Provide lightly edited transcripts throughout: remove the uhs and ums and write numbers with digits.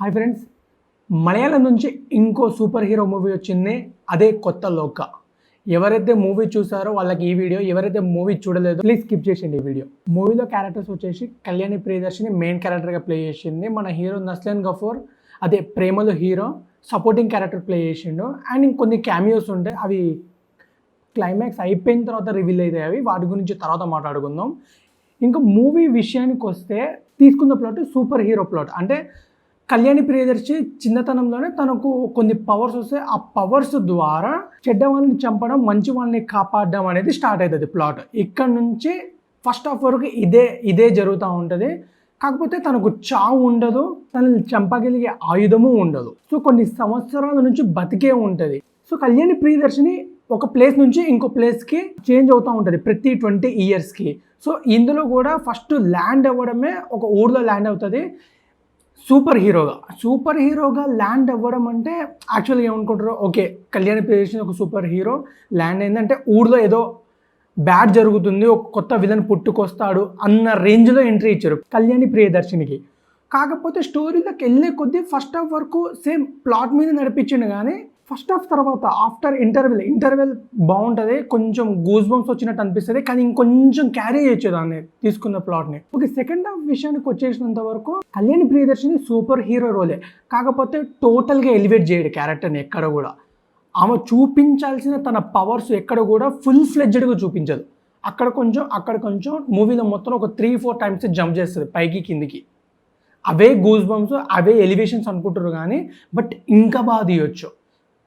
Hi friends, Malayalam నుంచి ఇంకో super hero movie వచ్చింది. అదే కొత్త లోక. ఎవరైతే మూవీ చూసారో వాళ్ళకి ఈ వీడియో, ఎవరైతే మూవీ చూడలేదో ప్లీజ్ స్కిప్ చేసింది ఈ వీడియో. మూవీలో క్యారెక్టర్స్ వచ్చేసి కళ్యాణి ప్రియదర్శిని మెయిన్ క్యారెక్టర్గా ప్లే చేసింది. మన హీరో నస్లాన్ గఫూర్ అదే ప్రేమలో హీరో సపోర్టింగ్ క్యారెక్టర్ ప్లే చేసిండు. అండ్ ఇంకొన్ని క్యామియోస్ ఉంటాయి, అవి క్లైమాక్స్ అయిపోయిన తర్వాత రివీల్ అవుతాయి. అవి వాటి గురించి తర్వాత మాట్లాడుకుందాం. ఇంకా మూవీ విషయానికి వస్తే తీసుకున్న ప్లాట్ సూపర్ హీరో ప్లాట్. అంటే కళ్యాణి ప్రియదర్శి చిన్నతనంలోనే తనకు కొన్ని పవర్స్ వస్తే ఆ పవర్స్ ద్వారా చెడ్డ వాళ్ళని చంపడం, మంచి వాళ్ళని కాపాడడం అనేది స్టార్ట్ అవుతుంది ప్లాట్. ఇక్కడ నుంచి ఫస్ట్ హాఫ్ వరకు ఇదే జరుగుతూ ఉంటుంది. కాకపోతే తనకు చావు ఉండదు, తనని చంపగలిగే ఆయుధము ఉండదు. సో కొన్ని సంవత్సరాల నుంచి బతికే ఉంటుంది. సో కళ్యాణి ప్రియదర్శిని ఒక ప్లేస్ నుంచి ఇంకో ప్లేస్కి చేంజ్ అవుతూ ఉంటుంది ప్రతి 20 ఇయర్స్కి. సో ఇందులో కూడా ఫస్ట్ ల్యాండ్ అవ్వడమే ఒక ఊర్లో ల్యాండ్ అవుతుంది సూపర్ హీరోగా ల్యాండ్ అవ్వడం అంటే యాక్చువల్గా ఏమనుకుంటారు, ఓకే కళ్యాణి ప్రియదర్శిని ఒక సూపర్ హీరో ల్యాండ్ అయిందంటే ఊర్లో ఏదో బ్యాడ్ జరుగుతుంది, ఒక కొత్త విలన్ పుట్టుకొస్తాడు అన్న రేంజ్లో ఎంట్రీ ఇచ్చారు కళ్యాణి ప్రియదర్శినికి. కాకపోతే స్టోరీలోకి వెళ్ళే కొద్దీ ఫస్ట్ హాఫ్ వరకు సేమ్ ప్లాట్ మీద నడిపించిండు. కానీ ఫస్ట్ హాఫ్ తర్వాత ఆఫ్టర్ ఇంటర్వెల్ బాగుంటుంది, కొంచెం గూస్ బంప్స్ వచ్చినట్టు అనిపిస్తుంది. కానీ ఇంకొంచెం క్యారీ చేయొచ్చు దాన్ని తీసుకున్న ప్లాట్ని. ఓకే, సెకండ్ హాఫ్ విషయానికి వచ్చేసినంత వరకు కళ్యాణి ప్రియదర్శిని సూపర్ హీరో రోలే, కాకపోతే టోటల్గా ఎలివేట్ చేయడు క్యారెక్టర్ని ఎక్కడ కూడా. ఆమె చూపించాల్సిన తన పవర్స్ ఎక్కడ కూడా ఫుల్ ఫ్లెడ్జ్డ్గా చూపించదు. అక్కడ కొంచెం మూవీలో మొత్తం ఒక 3-4 టైమ్స్ జంప్ చేస్తుంది పైకి కిందికి. అవే గూస్ బంప్స్, అవే ఎలివేషన్స్ అనుకుంటారు కానీ బట్ ఇంకా బాగా తీయొచ్చు.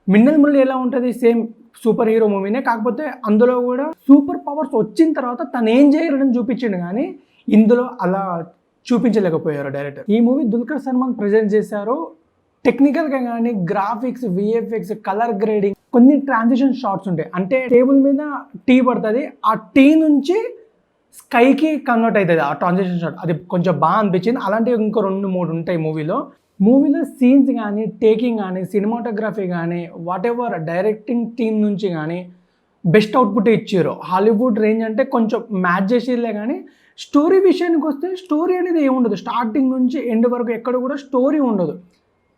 మిన్నల్ మురళి ఎలా ఉంటుంది, సేమ్ సూపర్ హీరో మూవీనే, కాకపోతే అందులో కూడా సూపర్ పవర్స్ వచ్చిన తర్వాత తను ఏం చేయరని చూపించిండు. కానీ ఇందులో అలా చూపించలేకపోయారు డైరెక్టర్. ఈ మూవీ దుల్కర్ సల్మాన్ ప్రజెంట్ చేశారు. టెక్నికల్గా కానీ గ్రాఫిక్స్, విఎఫ్ఎక్స్, కలర్ గ్రేడింగ్, కొన్ని ట్రాన్సిషన్ షాట్స్ ఉంటాయి. అంటే టేబుల్ మీద టీ పడుతుంది, ఆ టీ నుంచి స్కైకి కన్వర్ట్ అవుతుంది ఆ ట్రాన్సిషన్ షాట్. అది కొంచెం బాగా అనిపించింది. అలాంటివి ఇంకో 2-3 ఉంటాయి మూవీలో సీన్స్ కానీ, టేకింగ్ కానీ, సినిమాటోగ్రఫీ కానీ, వాట్ ఎవర్ డైరెక్టింగ్ టీమ్ నుంచి కానీ బెస్ట్ అవుట్పుట్ ఇచ్చారు. హాలీవుడ్ రేంజ్ అంటే కొంచెం మ్యాచ్ చేసేదిలే. కానీ స్టోరీ విషయానికి వస్తే స్టోరీ అనేది ఏముండదు. స్టార్టింగ్ నుంచి ఎండ్ వరకు ఎక్కడ కూడా స్టోరీ ఉండదు.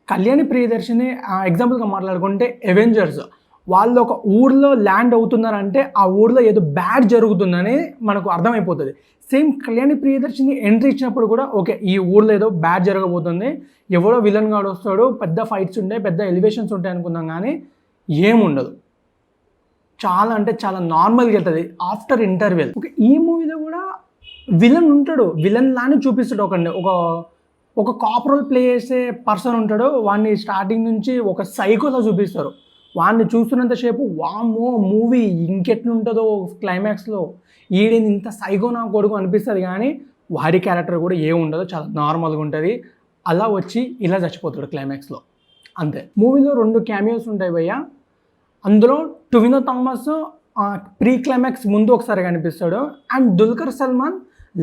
కళ్యాణి ప్రియదర్శిని ఎగ్జాంపుల్గా మాట్లాడుకుంటే అవెంజర్స్, వాళ్ళు ఒక ఊర్లో ల్యాండ్ అవుతున్నారంటే ఆ ఊర్లో ఏదో బ్యాడ్ జరుగుతుందని మనకు అర్థమైపోతుంది. సేమ్ కళ్యాణి ప్రియదర్శిని ఎంట్రీ ఇచ్చినప్పుడు కూడా ఓకే ఈ ఊర్లో ఏదో బ్యాడ్ జరగబోతుంది, ఎవడో విలన్ గాడు వస్తాడు, పెద్ద ఫైట్స్ ఉంటాయి, పెద్ద ఎలివేషన్స్ ఉంటాయి అనుకుందాం. కానీ ఏముండదు, చాలా అంటే చాలా నార్మల్గా వెళ్తుంది ఆఫ్టర్ ఇంటర్వెల్. ఓకే, ఈ మూవీలో కూడా విలన్ ఉంటాడు, విలన్ లానే చూపిస్తాడు. ఒక కాప్ రోల్ ప్లే చేసే పర్సన్ ఉంటాడు, వాడిని స్టార్టింగ్ నుంచి ఒక సైకోలా చూపిస్తారు. వాడిని చూస్తున్నంతసేపు వామ్మో మూవీ ఇంకెట్లుంటుందో క్లైమాక్స్లో, ఈడేది ఇంత సైకో నా కొడుకు అనిపిస్తుంది. కానీ వాడి క్యారెక్టర్ కూడా ఏముండదు, చాలా నార్మల్గా ఉంటుంది. అలా వచ్చి ఇలా చచ్చిపోతాడు క్లైమాక్స్లో, అంతే. మూవీలో 2 క్యామియోస్ ఉంటాయి భయ్య. అందులో టొవినో థామస్ ప్రీ క్లైమాక్స్ ముందు ఒకసారి కనిపిస్తాడు, and Dulquer Salman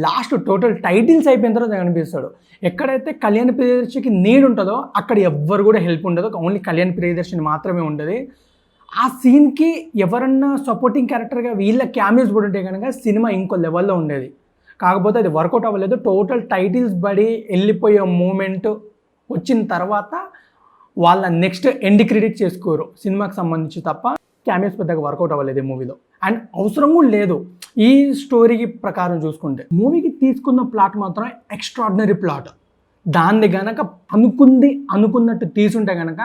last total titles అయిపోయిన తర్వాత కనిపిస్తాడు. ఎక్కడైతే కళ్యాణి ప్రియదర్శికి నీడ్ ఉంటుందో అక్కడ ఎవ్వరు కూడా హెల్ప్ ఉండదు, ఓన్లీ కళ్యాణి ప్రియదర్శిని మాత్రమే ఉంటుంది. ఆ సీన్కి ఎవరన్నా సపోర్టింగ్ క్యారెక్టర్గా వీళ్ళ క్యామియోస్ కూడా ఉంటే కనుక సినిమా ఇంకో లెవెల్లో ఉండేది. కాకపోతే అది వర్కౌట్ అవ్వలేదు. టోటల్ టైటిల్స్ పడి వెళ్ళిపోయే మూమెంట్ వచ్చిన తర్వాత వాళ్ళ నెక్స్ట్ ఎండ్ క్రెడిట్ చేసుకోరు సినిమాకి సంబంధించి తప్ప. క్యామియోస్ పెద్దగా వర్కౌట్ అవ్వలేదు ఈ మూవీలో, అండ్ అవసరం కూడా లేదు ఈ స్టోరీకి ప్రకారం చూసుకుంటే. మూవీకి తీసుకున్న ప్లాట్ మాత్రం ఎక్స్ట్రాడినరీ ప్లాట్. దాన్ని గనక అనుకున్నట్టు తీసుంటే కనుక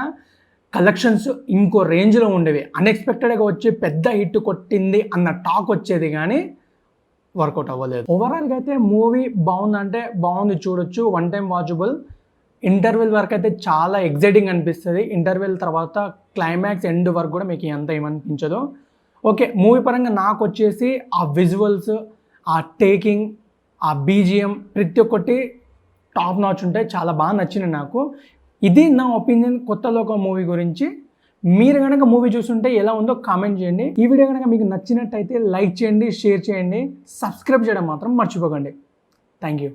కలెక్షన్స్ ఇంకో రేంజ్లో ఉండేవి. అన్ఎక్స్పెక్టెడ్గా వచ్చి పెద్ద హిట్ కొట్టింది అన్న టాక్ వచ్చేది, కానీ వర్కౌట్ అవ్వలేదు. ఓవరాల్గా అయితే మూవీ బాగుందంటే బాగుంది, చూడొచ్చు, 1 టైం వాచబుల్. ఇంటర్వెల్ వరకు అయితే చాలా ఎగ్జైటింగ్ అనిపిస్తుంది. ఇంటర్వెల్ తర్వాత క్లైమాక్స్ ఎండ్ వరకు కూడా మీకు అంత ఏమనిపించదు. ఓకే, మూవీ పరంగా నాకు వచ్చేసి ఆ విజువల్స్, ఆ టేకింగ్, ఆ బీజిఎం ప్రతి ఒక్కటి టాప్ నాచ్ ఉంటాయి. చాలా బాగా నచ్చింది నాకు. ఇది నా ఒపీనియన్ కొత్త లోక మూవీ గురించి. మీరు కనుక మూవీ చూస్తుంటే ఎలా ఉందో కామెంట్ చేయండి. ఈ వీడియో కనుక మీకు నచ్చినట్టయితే లైక్ చేయండి, షేర్ చేయండి, సబ్స్క్రైబ్ చేయడం మాత్రం మర్చిపోకండి. Thank you.